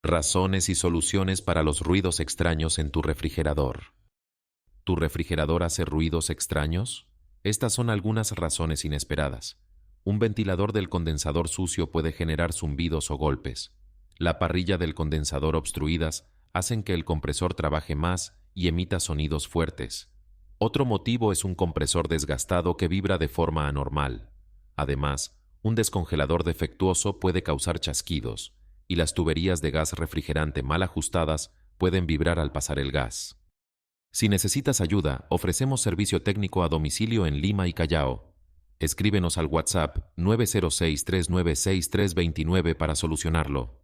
Razones y soluciones para los ruidos extraños en tu refrigerador. ¿Tu refrigerador hace ruidos extraños? Estas son algunas razones inesperadas. Un ventilador del condensador sucio puede generar zumbidos o golpes. La parrilla del condensador obstruidas hacen que el compresor trabaje más y emita sonidos fuertes. Otro motivo es un compresor desgastado que vibra de forma anormal. Además, un descongelador defectuoso puede causar chasquidos, y las tuberías de gas refrigerante mal ajustadas pueden vibrar al pasar el gas. Si necesitas ayuda, ofrecemos servicio técnico a domicilio en Lima y Callao. Escríbenos al WhatsApp 906-396-329 para solucionarlo.